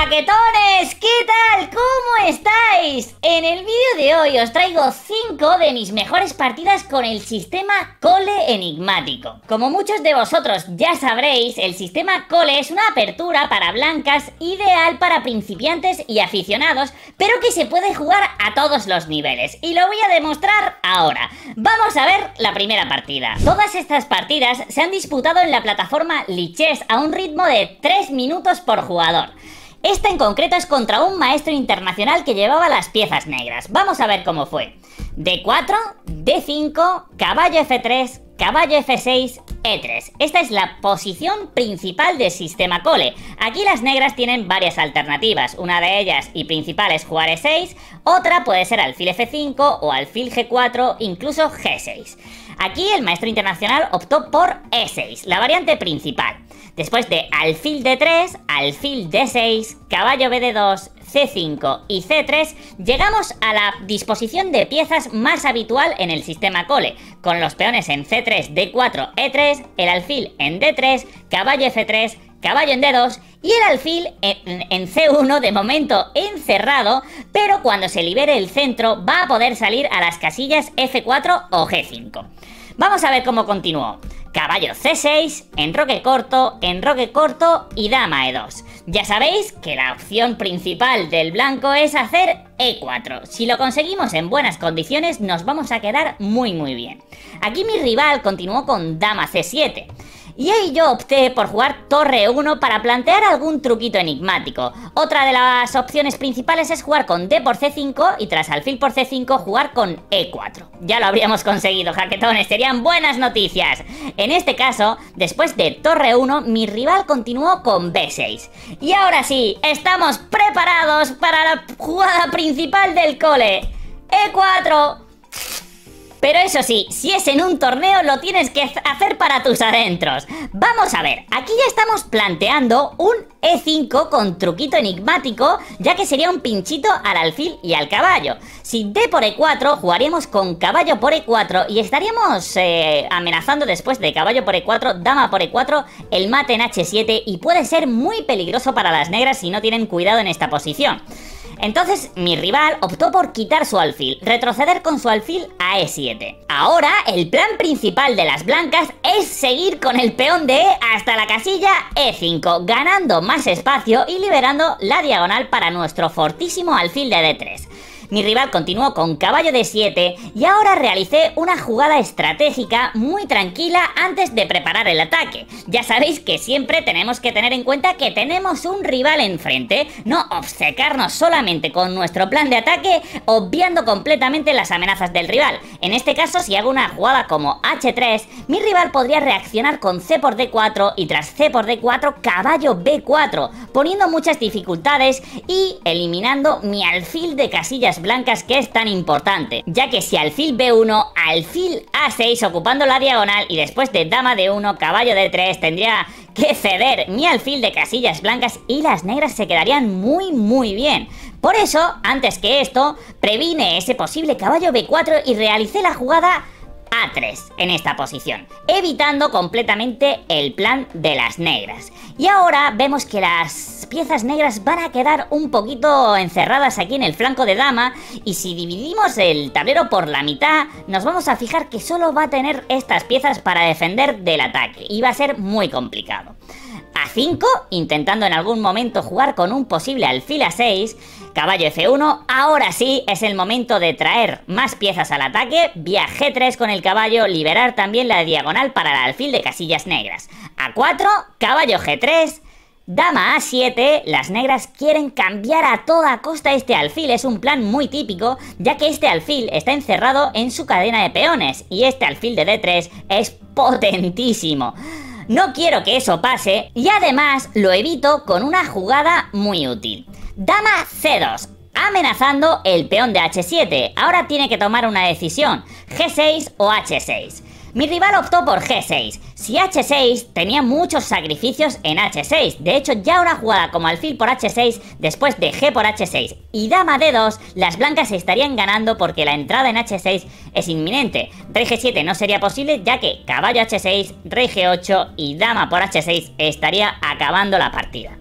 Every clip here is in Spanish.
Jaquetones, ¿qué tal? ¿Cómo estáis? En el vídeo de hoy os traigo 5 de mis mejores partidas con el sistema Cole enigmático. Como muchos de vosotros ya sabréis, el sistema Cole es una apertura para blancas ideal para principiantes y aficionados, pero que se puede jugar a todos los niveles. Y lo voy a demostrar ahora. Vamos a ver la primera partida. Todas estas partidas se han disputado en la plataforma Lichess a un ritmo de 3 minutos por jugador. Esta en concreto es contra un maestro internacional que llevaba las piezas negras. Vamos a ver cómo fue. D4, D5, caballo F3, caballo F6, E3. Esta es la posición principal del sistema Cole. Aquí las negras tienen varias alternativas. Una de ellas y principal es jugar E6, otra puede ser alfil F5 o alfil G4, incluso G6. Aquí el maestro internacional optó por E6, la variante principal. Después de alfil D3, alfil D6, caballo BD2, C5 y C3, llegamos a la disposición de piezas más habitual en el sistema Cole, con los peones en C3, D4, E3, el alfil en D3, caballo F3, caballo en D2 y el alfil en C1 de momento encerrado, pero cuando se libere el centro va a poder salir a las casillas F4 o G5. Vamos a ver cómo continuó. Caballo C6, enroque corto y dama E2. Ya sabéis que la opción principal del blanco es hacer E4. Si lo conseguimos en buenas condiciones nos vamos a quedar muy bien. Aquí mi rival continuó con dama C7. Y ahí yo opté por jugar torre 1 para plantear algún truquito enigmático. Otra de las opciones principales es jugar con D por C5 y tras alfil por C5 jugar con E4. Ya lo habríamos conseguido, jaquetones, serían buenas noticias. En este caso, después de torre 1, mi rival continuó con B6. Y ahora sí, estamos preparados para la jugada principal del Cole. E4. Pero eso sí, si es en un torneo lo tienes que hacer para tus adentros. Vamos a ver, aquí ya estamos planteando un E5 con truquito enigmático, ya que sería un pinchito al alfil y al caballo. Si D por E4, jugaríamos con caballo por E4 y estaríamos amenazando después de caballo por E4, dama por E4, el mate en H7 y puede ser muy peligroso para las negras si no tienen cuidado en esta posición. Entonces mi rival optó por quitar su alfil, retroceder con su alfil a E7. Ahora el plan principal de las blancas es seguir con el peón de E hasta la casilla E5, ganando más espacio y liberando la diagonal para nuestro fortísimo alfil de D3. Mi rival continuó con caballo D7 y ahora realicé una jugada estratégica muy tranquila antes de preparar el ataque. Ya sabéis que siempre tenemos que tener en cuenta que tenemos un rival enfrente, no obcecarnos solamente con nuestro plan de ataque, obviando completamente las amenazas del rival. En este caso, si hago una jugada como H3, mi rival podría reaccionar con C por D4 y tras C por D4 caballo B4, poniendo muchas dificultades y eliminando mi alfil de casillas blancas, que es tan importante, ya que si alfil B1, alfil A6 ocupando la diagonal y después de dama D1, caballo D3 tendría que ceder mi alfil de casillas blancas y las negras se quedarían muy bien. Por eso, antes que esto, previne ese posible caballo B4 y realicé la jugada A3 en esta posición, evitando completamente el plan de las negras. Y ahora vemos que las piezas negras van a quedar un poquito encerradas aquí en el flanco de dama, y si dividimos el tablero por la mitad nos vamos a fijar que solo va a tener estas piezas para defender del ataque y va a ser muy complicado. A5, intentando en algún momento jugar con un posible alfil A6, caballo F1, ahora sí es el momento de traer más piezas al ataque, vía G3 con el caballo, liberar también la diagonal para el alfil de casillas negras. A4, caballo G3, dama A7, las negras quieren cambiar a toda costa este alfil, es un plan muy típico, ya que este alfil está encerrado en su cadena de peones y este alfil de D3 es potentísimo. No quiero que eso pase y además lo evito con una jugada muy útil. Dama C2, amenazando el peón de H7. Ahora tiene que tomar una decisión, G6 o H6. Mi rival optó por G6. Si H6 tenía muchos sacrificios en H6. De hecho, ya una jugada como alfil por H6, después de G por H6 y dama D2, las blancas estarían ganando porque la entrada en H6 es inminente. Rey G7 no sería posible, ya que caballo H6, rey G8 y dama por H6 estaría acabando la partida.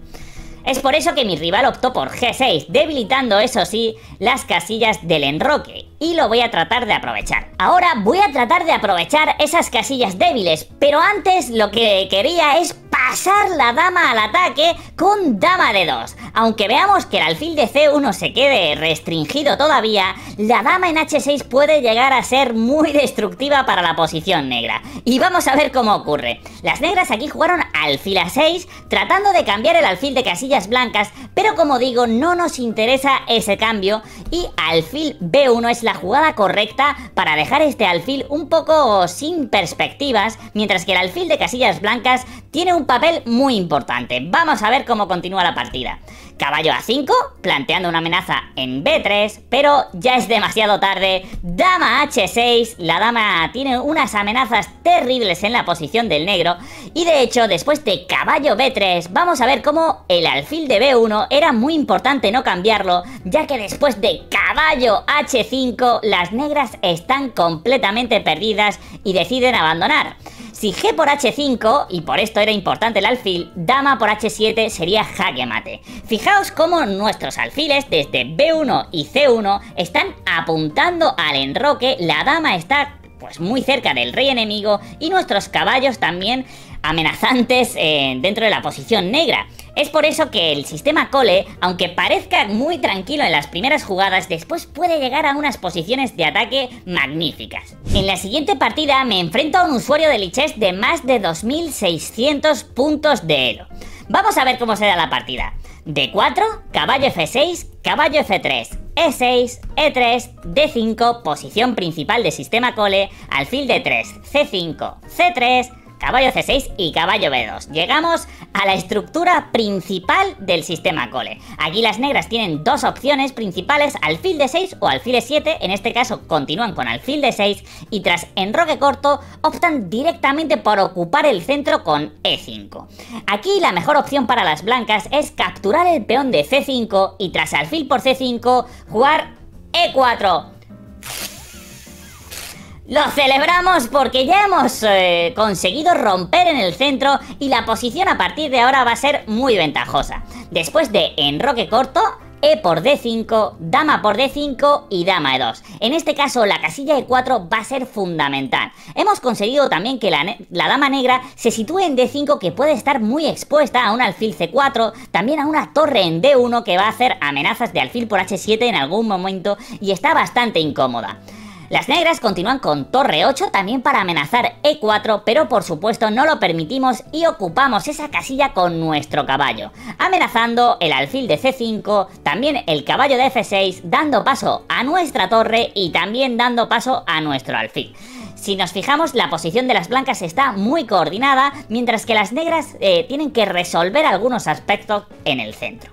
Es por eso que mi rival optó por G6, debilitando eso sí las casillas del enroque, y lo voy a tratar de aprovechar. Ahora voy a tratar de aprovechar esas casillas débiles, pero antes lo que quería es pasar la dama al ataque con dama de 2. Aunque veamos que el alfil de C1 se quede restringido todavía, la dama en H6 puede llegar a ser muy destructiva para la posición negra. Y vamos a ver cómo ocurre. Las negras aquí jugaron alfil A6, tratando de cambiar el alfil de casillas blancas, pero como digo, no nos interesa ese cambio, y alfil B1 es la jugada correcta para dejar este alfil un poco sin perspectivas, mientras que el alfil de casillas blancas tiene un papel muy importante. Vamos a ver cómo continúa la partida. Caballo A5, planteando una amenaza en B3, pero ya es demasiado tarde. Dama H6, la dama tiene unas amenazas terribles en la posición del negro, y de hecho después de caballo B3 vamos a ver cómo el alfil de B1 era muy importante no cambiarlo, ya que después de caballo H5 las negras están completamente perdidas y deciden abandonar. Si G por H5, y por esto era importante el alfil, dama por H7 sería jaque mate. Fijaos cómo nuestros alfiles desde B1 y C1 están apuntando al enroque, la dama está pues muy cerca del rey enemigo y nuestros caballos también amenazantes dentro de la posición negra. Es por eso que el sistema Cole, aunque parezca muy tranquilo en las primeras jugadas, después puede llegar a unas posiciones de ataque magníficas. En la siguiente partida me enfrento a un usuario de lichess de más de 2600 puntos de elo. Vamos a ver cómo se da la partida. D4, caballo F6, caballo F3, E6, E3, D5, posición principal del sistema Cole, alfil D3, C5, C3, caballo C6 y caballo B2. Llegamos a la estructura principal del sistema Cole. Aquí las negras tienen dos opciones principales, alfil D6 o alfil E7. En este caso continúan con alfil D6 y tras enroque corto optan directamente por ocupar el centro con E5. Aquí la mejor opción para las blancas es capturar el peón de C5 y tras alfil por C5 jugar E4. Lo celebramos porque ya hemos conseguido romper en el centro y la posición a partir de ahora va a ser muy ventajosa. Después de enroque corto, E por D5, dama por D5 y dama E2. En este caso la casilla E4 va a ser fundamental. Hemos conseguido también que la dama negra se sitúe en D5, que puede estar muy expuesta a un alfil C4, también a una torre en D1 que va a hacer amenazas de alfil por H7 en algún momento y está bastante incómoda. Las negras continúan con torre 8 también para amenazar E4, pero por supuesto no lo permitimos y ocupamos esa casilla con nuestro caballo, amenazando el alfil de C5, también el caballo de F6, dando paso a nuestra torre y también dando paso a nuestro alfil. Si nos fijamos, la posición de las blancas está muy coordinada, mientras que las negras tienen que resolver algunos aspectos en el centro.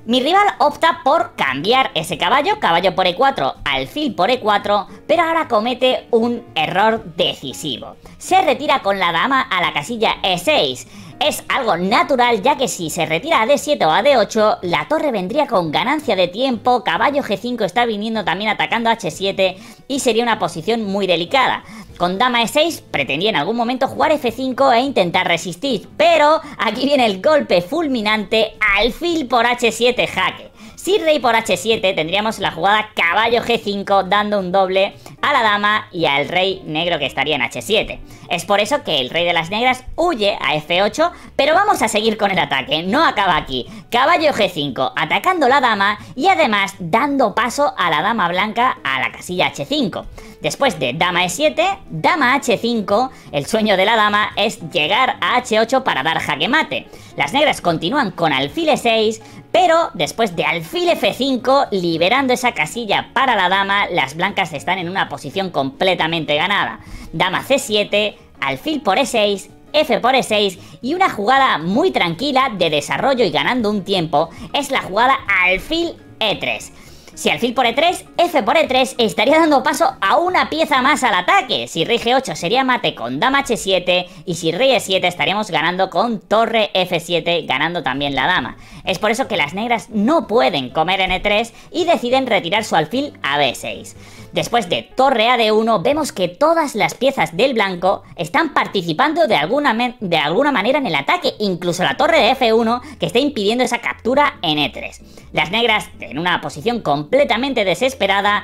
Mi rival opta por cambiar ese caballo, caballo por E4, alfil por E4, pero ahora comete un error decisivo. Se retira con la dama a la casilla E6. Es algo natural, ya que si se retira a D7 o a D8, la torre vendría con ganancia de tiempo, caballo G5 está viniendo también atacando H7 y sería una posición muy delicada. Con dama E6 pretendía en algún momento jugar F5 e intentar resistir, pero aquí viene el golpe fulminante, alfil por H7 jaque. Si rey por H7 tendríamos la jugada caballo G5 dando un doble a la dama y al rey negro que estaría en H7. Es por eso que el rey de las negras huye a F8, pero vamos a seguir con el ataque, no acaba aquí. Caballo G5 atacando la dama y además dando paso a la dama blanca a la casilla H5. Después de dama E7, dama H5, el sueño de la dama es llegar a H8 para dar jaque mate. Las negras continúan con alfil E6, pero después de alfil F5, liberando esa casilla para la dama, las blancas están en una posición completamente ganada. Dama C7, alfil por E6, F por E6 y una jugada muy tranquila de desarrollo y ganando un tiempo es la jugada alfil E3. Si alfil por E3, F por E3 estaría dando paso a una pieza más al ataque. Si rey G8 sería mate con dama H7 y si rey E7 estaríamos ganando con torre F7, ganando también la dama. Es por eso que las negras no pueden comer en E3 y deciden retirar su alfil a B6. Después de torre a D1 vemos que todas las piezas del blanco están participando de alguna manera en el ataque, incluso la torre de F1 que está impidiendo esa captura en E3. Las negras, en una posición completamente desesperada,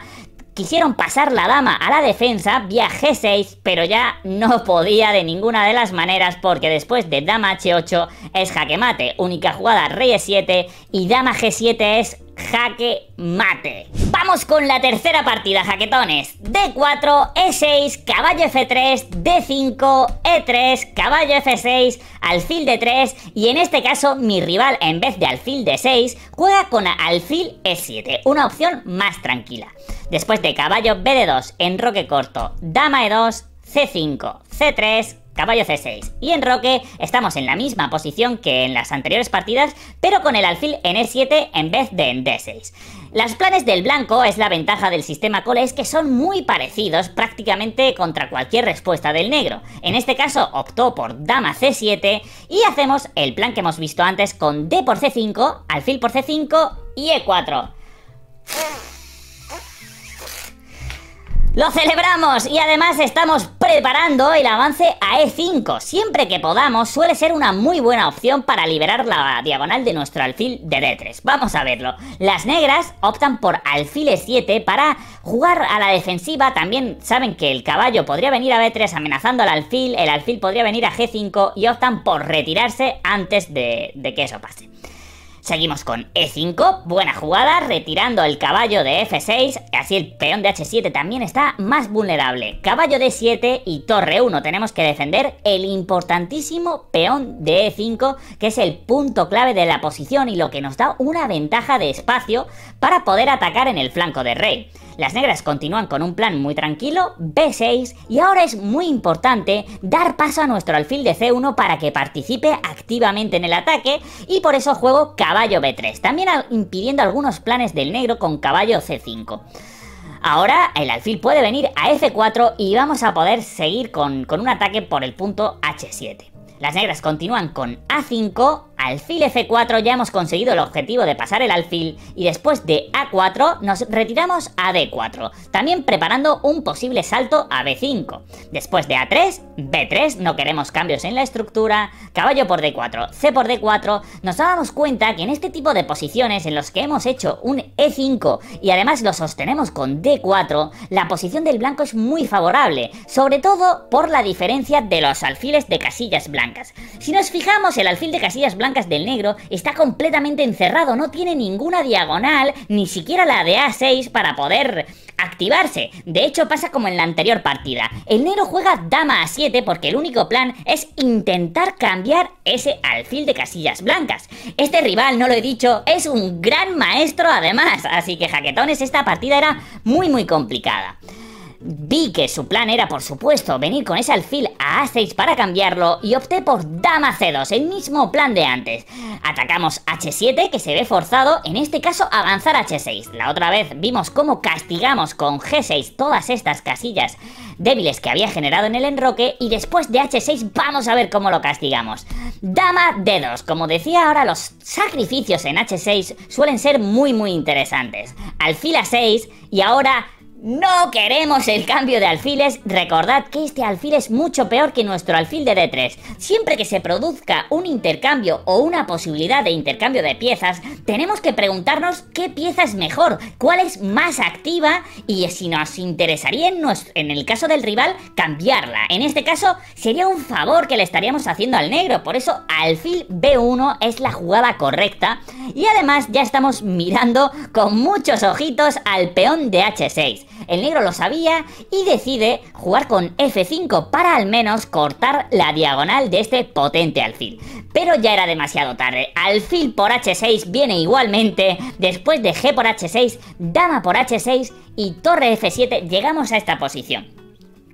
quisieron pasar la dama a la defensa vía G6, pero ya no podía de ninguna de las maneras porque después de dama H8 es jaque mate, única jugada rey E7 y dama G7 es jaque mate. Vamos con la tercera partida, jaquetones. D4, E6, caballo F3, D5, E3, caballo F6, alfil D3 y en este caso mi rival en vez de alfil D6 juega con alfil E7, una opción más tranquila. Después de caballo BD2, enroque corto, dama E2, C5, C3, caballo C6 y enroque estamos en la misma posición que en las anteriores partidas, pero con el alfil en E7 en vez de en D6. Los planes del blanco, es la ventaja del sistema Cole, es que son muy parecidos prácticamente contra cualquier respuesta del negro. En este caso optó por dama C7 y hacemos el plan que hemos visto antes con D por C5, alfil por C5 y E4. ¡Lo celebramos! Y además estamos preparando el avance a E5. Siempre que podamos suele ser una muy buena opción para liberar la diagonal de nuestro alfil de D3. Vamos a verlo. Las negras optan por alfil E7 para jugar a la defensiva. También saben que el caballo podría venir a B3 amenazando al alfil. El alfil podría venir a G5 y optan por retirarse antes de que eso pase. Seguimos con E5, buena jugada, retirando el caballo de F6, así el peón de H7 también está más vulnerable. Caballo D7 y torre 1, tenemos que defender el importantísimo peón de E5, que es el punto clave de la posición y lo que nos da una ventaja de espacio para poder atacar en el flanco de rey. Las negras continúan con un plan muy tranquilo, B6, y ahora es muy importante dar paso a nuestro alfil de C1 para que participe activamente en el ataque, y por eso juego caballo B3, también impidiendo algunos planes del negro con caballo C5. Ahora el alfil puede venir a F4 y vamos a poder seguir con un ataque por el punto H7. Las negras continúan con A5, alfil F4, ya hemos conseguido el objetivo de pasar el alfil y después de A4 nos retiramos a D4, también preparando un posible salto a B5. Después de A3, B3, no queremos cambios en la estructura, caballo por D4, C por D4, nos dábamos cuenta que en este tipo de posiciones en los que hemos hecho un E5 y además lo sostenemos con D4, la posición del blanco es muy favorable, sobre todo por la diferencia de los alfiles de casillas blancas. Si nos fijamos, el alfil de casillas blancas del negro está completamente encerrado, no tiene ninguna diagonal, ni siquiera la de A6 para poder activarse. De hecho pasa como en la anterior partida, el negro juega dama A7 porque el único plan es intentar cambiar ese alfil de casillas blancas. Este rival, no lo he dicho, es un gran maestro además, así que jaquetones, esta partida era muy complicada. Vi que su plan era, por supuesto, venir con ese alfil a A6 para cambiarlo y opté por dama C2, el mismo plan de antes. Atacamos H7, que se ve forzado, en este caso avanzar H6. La otra vez vimos cómo castigamos con G6 todas estas casillas débiles que había generado en el enroque y después de H6 vamos a ver cómo lo castigamos. Dama D2, como decía ahora, los sacrificios en H6 suelen ser muy interesantes. Alfil A6 y ahora no queremos el cambio de alfiles. Recordad que este alfil es mucho peor que nuestro alfil de D3. Siempre que se produzca un intercambio o una posibilidad de intercambio de piezas, tenemos que preguntarnos qué pieza es mejor, cuál es más activa y si nos interesaría en el caso del rival cambiarla. En este caso sería un favor que le estaríamos haciendo al negro, por eso alfil B1 es la jugada correcta y además ya estamos mirando con muchos ojitos al peón de H6. El negro lo sabía y decide jugar con F5 para al menos cortar la diagonal de este potente alfil. Pero ya era demasiado tarde, alfil por H6 viene igualmente, después de G por H6, dama por H6 y torre F7 llegamos a esta posición.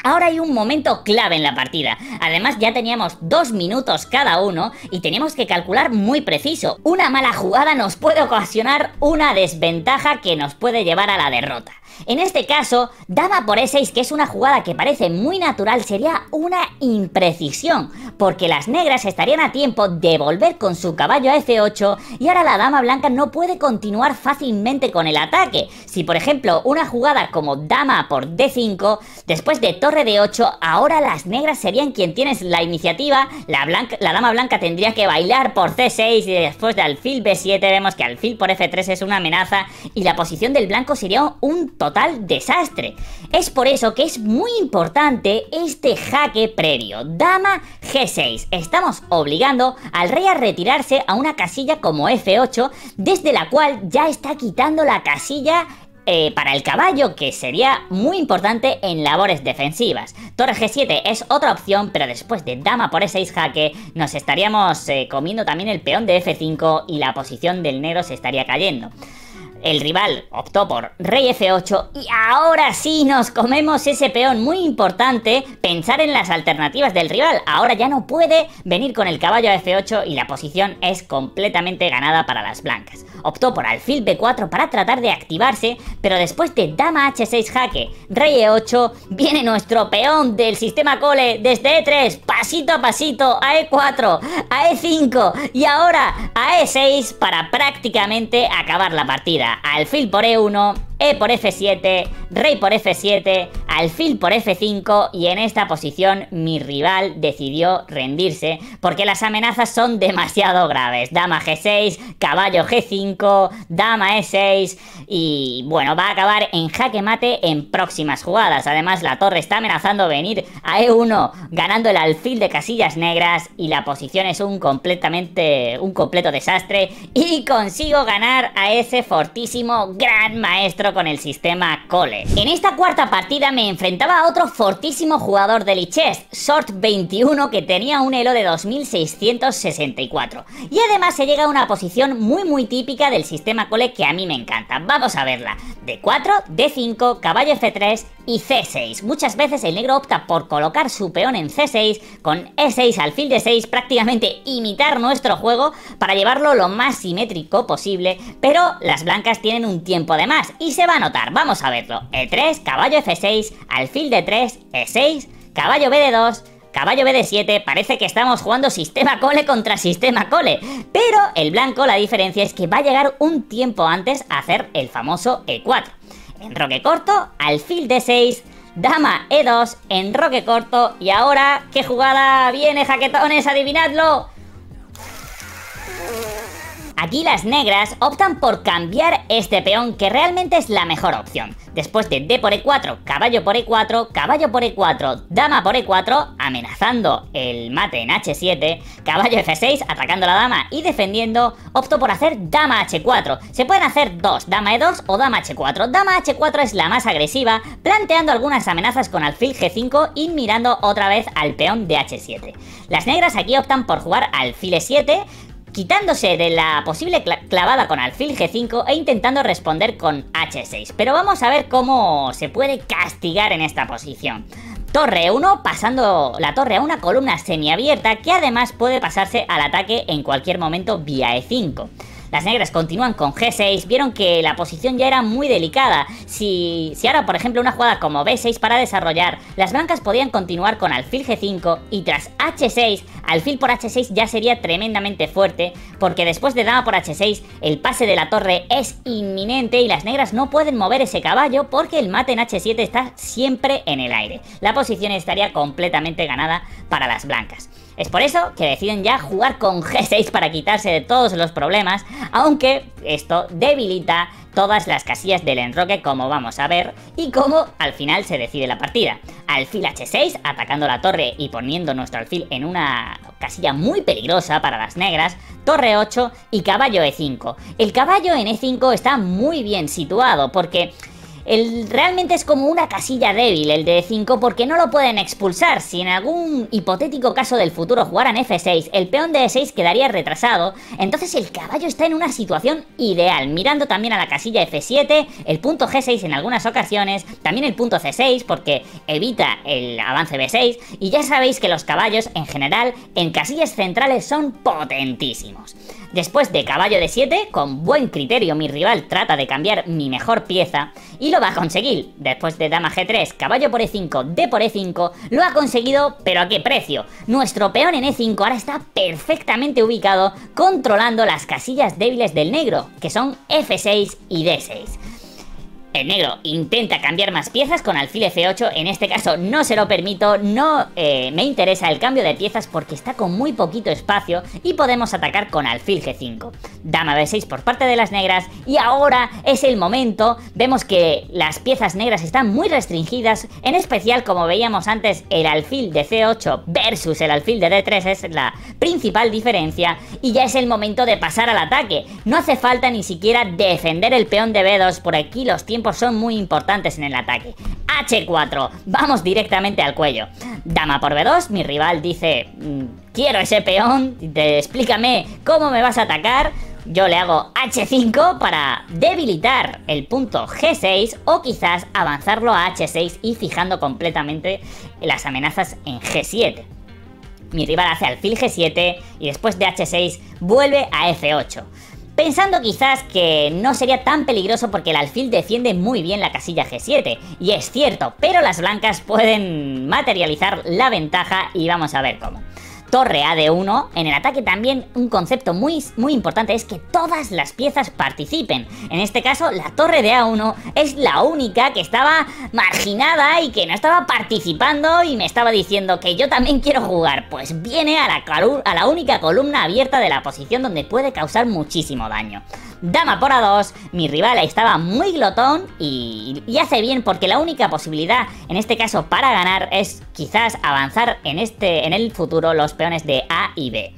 Ahora hay un momento clave en la partida. Además ya teníamos 2 minutos cada uno y teníamos que calcular muy preciso. Una mala jugada nos puede ocasionar una desventaja que nos puede llevar a la derrota. En este caso, dama por E6, que es una jugada que parece muy natural, sería una imprecisión, porque las negras estarían a tiempo de volver con su caballo a F8 y ahora la dama blanca no puede continuar fácilmente con el ataque. Si por ejemplo una jugada como dama por D5, después de torre D8, ahora las negras serían quien tienen la iniciativa, la dama blanca tendría que bailar por C6 y después de alfil B7 vemos que alfil por F3 es una amenaza y la posición del blanco sería un total desastre. Es por eso que es muy importante este jaque previo, dama G6. Estamos obligando al rey a retirarse a una casilla como F8, desde la cual ya está quitando la casilla para el caballo, que sería muy importante en labores defensivas. Torre G7 es otra opción, pero después de dama por E6 jaque nos estaríamos comiendo también el peón de F5 y la posición del negro se estaría cayendo. El rival optó por rey F8 y ahora sí nos comemos ese peón. Muy importante pensar en las alternativas del rival. Ahora ya no puede venir con el caballo a F8 y la posición es completamente ganada para las blancas. Optó por alfil B4 para tratar de activarse, pero después de dama H6 jaque, rey E8, viene nuestro peón del sistema Cole desde E3, pasito a pasito, a E4, a E5 y ahora a E6 para prácticamente acabar la partida. Alfil por E1, E por F7, rey por F7, alfil por F5 y en esta posición mi rival decidió rendirse porque las amenazas son demasiado graves. Dama G6, caballo G5, dama E6 y bueno, va a acabar en jaque mate en próximas jugadas. Además la torre está amenazando venir a E1 ganando el alfil de casillas negras y la posición es un completo desastre y consigo ganar a ese fortísimo gran maestro con el sistema Cole. En esta cuarta partida me enfrentaba a otro fortísimo jugador de Lichess, Sort21, que tenía un elo de 2664 y además se llega a una posición muy típica del sistema Cole que a mí me encanta. Vamos a verla. D4, D5, caballo F3 y C6. Muchas veces el negro opta por colocar su peón en C6 con E6 alfil de 6, prácticamente imitar nuestro juego para llevarlo lo más simétrico posible, pero las blancas tienen un tiempo de más y se va a notar. Vamos a verlo. E3, caballo F6, alfil de 3, E6, caballo BD2, caballo BD7, parece que estamos jugando sistema Cole contra sistema Cole, pero el blanco, la diferencia es que va a llegar un tiempo antes a hacer el famoso E4. Enroque corto, alfil D6, dama E2, enroque corto y ahora, ¿qué jugada viene, jaquetones? ¡Adivinadlo! Aquí las negras optan por cambiar este peón, que realmente es la mejor opción. Después de D por E4, caballo por E4, caballo por E4, dama por E4, amenazando el mate en H7, caballo F6, atacando la dama y defendiendo, opto por hacer dama H4. Se pueden hacer dos, dama E2 o dama H4. Dama H4 es la más agresiva, planteando algunas amenazas con alfil G5 y mirando otra vez al peón de H7. Las negras aquí optan por jugar alfil E7, quitándose de la posible clavada con alfil G5 e intentando responder con H6. Pero vamos a ver cómo se puede castigar en esta posición. Torre 1, pasando la torre a una columna semiabierta que además puede pasarse al ataque en cualquier momento vía E5. Las negras continúan con G6, vieron que la posición ya era muy delicada. Si ahora, por ejemplo, una jugada como B6 para desarrollar, las blancas podían continuar con alfil G5 y tras H6, alfil por H6 ya sería tremendamente fuerte, porque después de dama por H6, el pase de la torre es inminente y las negras no pueden mover ese caballo porque el mate en H7 está siempre en el aire. La posición estaría completamente ganada para las blancas. Es por eso que deciden ya jugar con G6 para quitarse de todos los problemas, aunque esto debilita todas las casillas del enroque, como vamos a ver, y cómo al final se decide la partida. Alfil H6, atacando la torre y poniendo nuestro alfil en una casilla muy peligrosa para las negras, torre 8 y caballo E5. El caballo en E5 está muy bien situado porque Realmente es como una casilla débil el de E5 porque no lo pueden expulsar. Si en algún hipotético caso del futuro jugaran F6, el peón de E6 quedaría retrasado, entonces el caballo está en una situación ideal, mirando también a la casilla F7, el punto G6 en algunas ocasiones, también el punto C6 porque evita el avance B6, y ya sabéis que los caballos en general en casillas centrales son potentísimos. Después de caballo D7, con buen criterio mi rival trata de cambiar mi mejor pieza y lo va a conseguir. Después de dama G3, caballo por E5, D por E5, lo ha conseguido, pero ¿a qué precio? Nuestro peón en E5 ahora está perfectamente ubicado controlando las casillas débiles del negro, que son F6 y D6. El negro intenta cambiar más piezas con alfil F8, en este caso no se lo permito, no me interesa el cambio de piezas porque está con muy poquito espacio y podemos atacar con alfil G5. Dama B6 por parte de las negras y ahora es el momento, vemos que las piezas negras están muy restringidas, en especial como veíamos antes el alfil de C8 versus el alfil de D3 es la principal diferencia y ya es el momento de pasar al ataque. No hace falta ni siquiera defender el peón de B2, por aquí los tiempos son muy importantes en el ataque. H4, vamos directamente al cuello. Dama por B2, mi rival dice, quiero ese peón, explícame cómo me vas a atacar. Yo le hago H5 para debilitar el punto G6 o quizás avanzarlo a H6 y fijando completamente las amenazas en G7. Mi rival hace alfil G7 y después de H6 vuelve a F8. Pensando quizás que no sería tan peligroso porque el alfil defiende muy bien la casilla G7, y es cierto, pero las blancas pueden materializar la ventaja y vamos a ver cómo. Torre a D1, en el ataque también un concepto muy importante es que todas las piezas participen. En este caso la torre de A1 es la única que estaba marginada y que no estaba participando y me estaba diciendo que yo también quiero jugar. Pues viene a la única columna abierta de la posición donde puede causar muchísimo daño. Dama por A2, mi rival estaba muy glotón y hace bien porque la única posibilidad en este caso para ganar es quizás avanzar en el futuro los peones de A y B.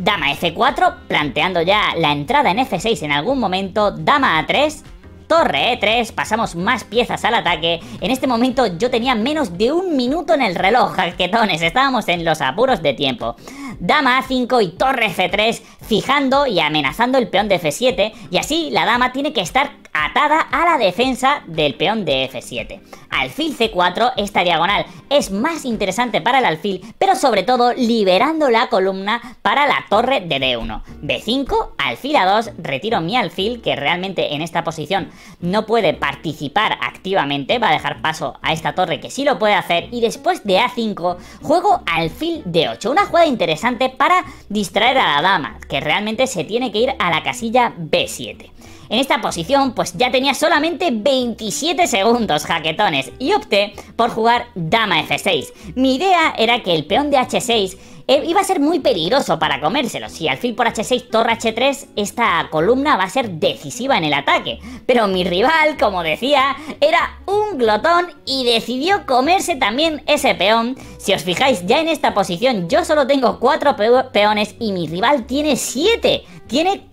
Dama F4, planteando ya la entrada en F6 en algún momento, dama A3, torre E3, pasamos más piezas al ataque. En este momento yo tenía menos de un minuto en el reloj, jaquetones, estábamos en los apuros de tiempo. Dama A5 y torre F3, fijando y amenazando el peón de F7, y así la dama tiene que estar atada a la defensa del peón de F7. Alfil C4, esta diagonal es más interesante para el alfil, pero sobre todo liberando la columna para la torre de D1. B5, alfil A2, retiro mi alfil, que realmente en esta posición no puede participar activamente, va a dejar paso a esta torre que sí lo puede hacer, y después de A5, juego alfil D8, una jugada interesante para distraer a la dama, que realmente se tiene que ir a la casilla B7. En esta posición pues ya tenía solamente 27 segundos, jaquetones, y opté por jugar dama F6. Mi idea era que el peón de H6 iba a ser muy peligroso para comérselo. Si alfil por H6, torre H3, esta columna va a ser decisiva en el ataque. Pero mi rival, como decía, era un glotón y decidió comerse también ese peón. Si os fijáis, ya en esta posición yo solo tengo 4 peones y mi rival tiene 7. Tiene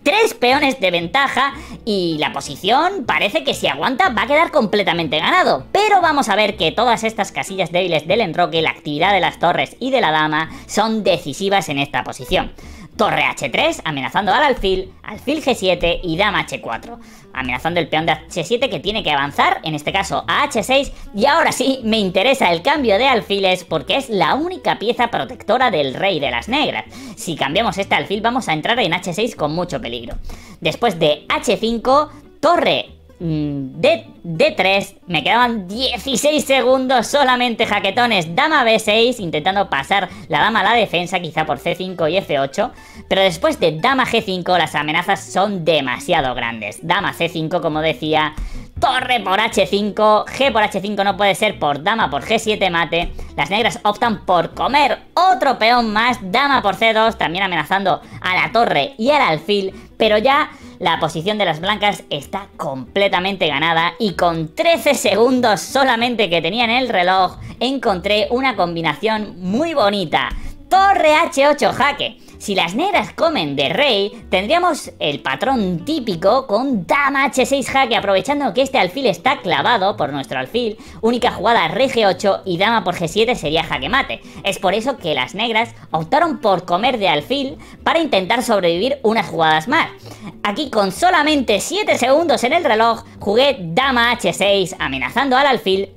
3 peones de ventaja y la posición parece que si aguanta va a quedar completamente ganado. Pero vamos a ver que todas estas casillas débiles del enroque, la actividad de las torres y de la dama son decisivas en esta posición. Torre H3 amenazando al alfil, alfil G7 y dama H4. Amenazando el peón de H7 que tiene que avanzar, en este caso a H6, y ahora sí me interesa el cambio de alfiles porque es la única pieza protectora del rey de las negras. Si cambiamos este alfil vamos a entrar en H6 con mucho peligro. Después de H5, torre D3, me quedaban 16 segundos solamente, jaquetones. Dama B6, intentando pasar la dama a la defensa, quizá por C5 y F8, pero después de dama G5 las amenazas son demasiado grandes. Dama C5, como decía, torre por H5, G por H5 no puede ser, por dama por G7 mate. Las negras optan por comer otro peón más, dama por C2, también amenazando a la torre y al alfil, pero ya la posición de las blancas está completamente ganada y con 13 segundos solamente que tenía en el reloj encontré una combinación muy bonita. Torre H8 jaque. Si las negras comen de rey, tendríamos el patrón típico con dama h6 jaque, aprovechando que este alfil está clavado por nuestro alfil. Única jugada rey g8 y dama por g7 sería jaque mate. Es por eso que las negras optaron por comer de alfil para intentar sobrevivir unas jugadas más. Aquí con solamente 7 segundos en el reloj, jugué dama h6 amenazando al alfil.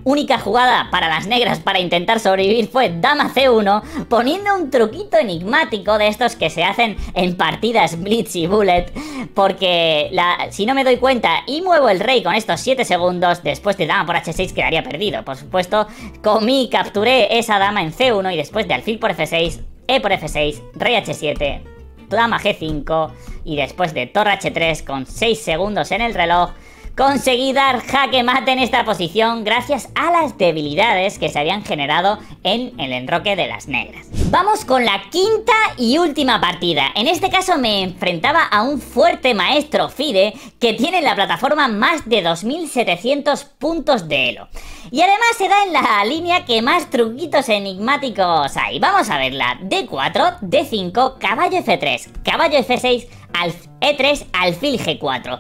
Única jugada para las negras para intentar sobrevivir fue dama c1, poniendo un truquito enigmático de estos que se hacen en partidas blitz y bullet, porque si no me doy cuenta y muevo el rey con estos 7 segundos, después de dama por h6 quedaría perdido. Por supuesto, comí, capturé esa dama en c1 y después de alfil por f6, e por f6, rey h7, dama g5 y después de torre h3 con 6 segundos en el reloj, conseguí dar jaque mate en esta posición gracias a las debilidades que se habían generado en el enroque de las negras. Vamos con la quinta y última partida. En este caso me enfrentaba a un fuerte maestro FIDE que tiene en la plataforma más de 2700 puntos de elo. Y además se da en la línea que más truquitos enigmáticos hay. Vamos a verla. D4, D5, caballo F3, caballo F6, E3, alfil G4.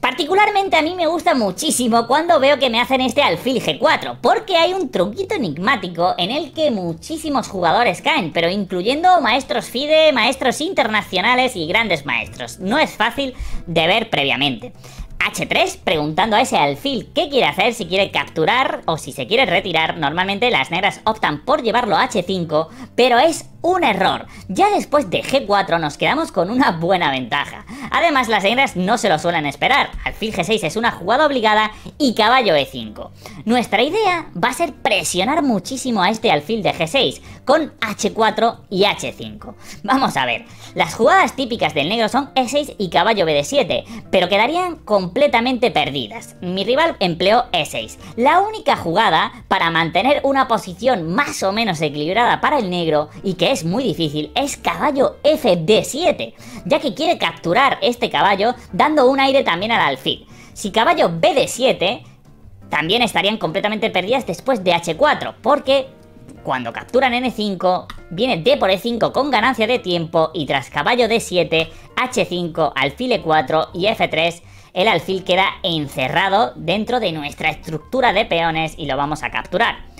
Particularmente a mí me gusta muchísimo cuando veo que me hacen este alfil G4, porque hay un truquito enigmático en el que muchísimos jugadores caen, pero incluyendo maestros FIDE, maestros internacionales y grandes maestros. No es fácil de ver previamente. H3, preguntando a ese alfil qué quiere hacer, si quiere capturar o si se quiere retirar. Normalmente las negras optan por llevarlo a H5, pero es un error. Ya después de G4 nos quedamos con una buena ventaja. Además, las negras no se lo suelen esperar. Alfil G6 es una jugada obligada y caballo E5. Nuestra idea va a ser presionar muchísimo a este alfil de G6 con H4 y H5. Vamos a ver. Las jugadas típicas del negro son E6 y caballo BD7, pero quedarían completamente perdidas. Mi rival empleó E6. La única jugada para mantener una posición más o menos equilibrada para el negro, y que es muy difícil, es caballo FD7, ya que quiere capturar este caballo dando un aire también al alfil. Si caballo BD7, también estarían completamente perdidas después de H4, porque cuando capturan N5, viene D por E5 con ganancia de tiempo, y tras caballo D7, H5, alfil E4 y F3, el alfil queda encerrado dentro de nuestra estructura de peones y lo vamos a capturar.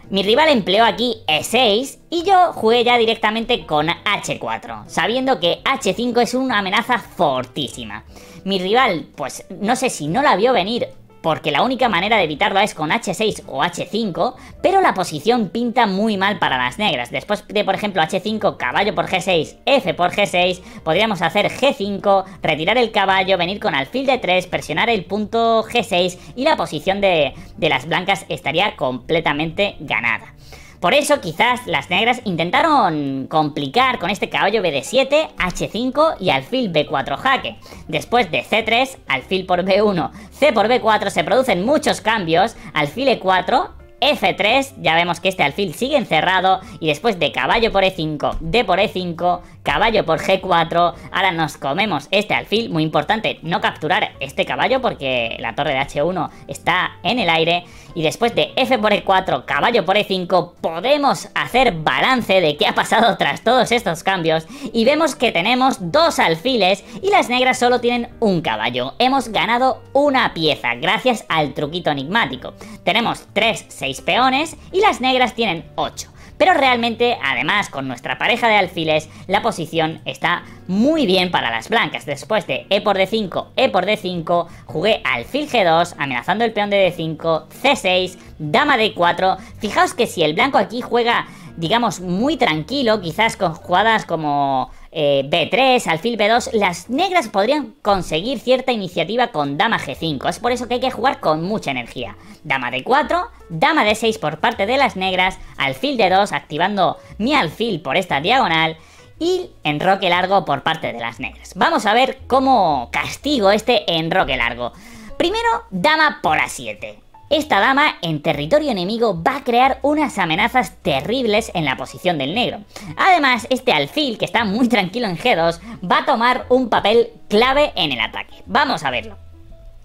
Mi rival empleó aquí E6 y yo jugué ya directamente con H4, sabiendo que H5 es una amenaza fortísima. Mi rival, pues no sé si no la vio venir, porque la única manera de evitarlo es con H6 o H5, pero la posición pinta muy mal para las negras. Después de, por ejemplo, H5, caballo por G6, F por G6, podríamos hacer G5, retirar el caballo, venir con alfil de 3, presionar el punto G6 y la posición de las blancas estaría completamente ganada. Por eso quizás las negras intentaron complicar con este caballo BD7, H5 y alfil B4 jaque. Después de C3, alfil por B1, C por B4 se producen muchos cambios, alfil E4, F3, ya vemos que este alfil sigue encerrado, y después de caballo por E5, D por E5, caballo por G4, ahora nos comemos este alfil. Muy importante no capturar este caballo porque la torre de H1 está en el aire, y después de F por E4, caballo por E5, podemos hacer balance de qué ha pasado tras todos estos cambios, y vemos que tenemos dos alfiles y las negras solo tienen un caballo. Hemos ganado una pieza gracias al truquito enigmático. Tenemos 6 peones y las negras tienen 8. Pero realmente, además, con nuestra pareja de alfiles, la posición está muy bien para las blancas. Después de E por D5, E por D5, jugué alfil G2, amenazando el peón de D5, C6, dama D4. Fijaos que si el blanco aquí juega, digamos, muy tranquilo, quizás con jugadas como B3, alfil B2, las negras podrían conseguir cierta iniciativa con dama G5. Es por eso que hay que jugar con mucha energía. Dama D4, dama D6 por parte de las negras, alfil D2 activando mi alfil por esta diagonal y enroque largo por parte de las negras. Vamos a ver cómo castigo este enroque largo. Primero, dama por A7. Esta dama en territorio enemigo va a crear unas amenazas terribles en la posición del negro. Además, este alfil, que está muy tranquilo en G2, va a tomar un papel clave en el ataque. Vamos a verlo.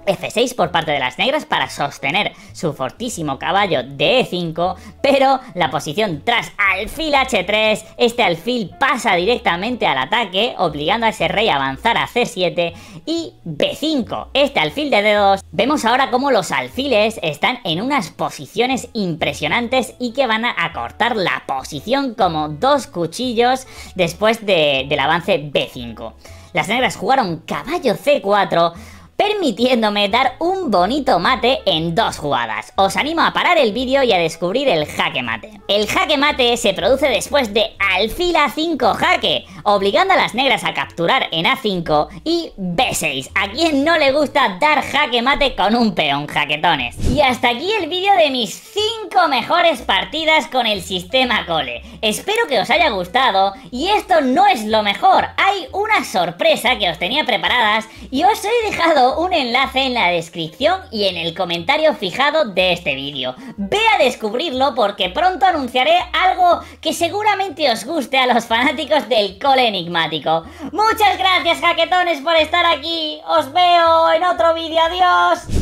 F6 por parte de las negras para sostener su fortísimo caballo de E5, pero la posición tras alfil H3, este alfil pasa directamente al ataque, obligando a ese rey a avanzar a C7 y B5, este alfil de D2. Vemos ahora cómo los alfiles están en unas posiciones impresionantes y que van a cortar la posición como dos cuchillos después del avance B5. Las negras jugaron caballo C4, permitiéndome dar un bonito mate en 2 jugadas. Os animo a parar el vídeo y a descubrir el jaque mate. El jaque mate se produce después de alfil A5 jaque, obligando a las negras a capturar en A5 y B6. ¿A quien no le gusta dar jaque mate con un peón, jaquetones? Y hasta aquí el vídeo de mis 5 mejores partidas con el sistema Cole. Espero que os haya gustado, y esto no es lo mejor. Hay una sorpresa que os tenía preparadas y os he dejado un enlace en la descripción y en el comentario fijado de este vídeo. Ve a descubrirlo porque pronto anunciaré algo que seguramente os guste a los fanáticos del Cole enigmático. Muchas gracias, jaquetones, por estar aquí. Os veo en otro vídeo. Adiós.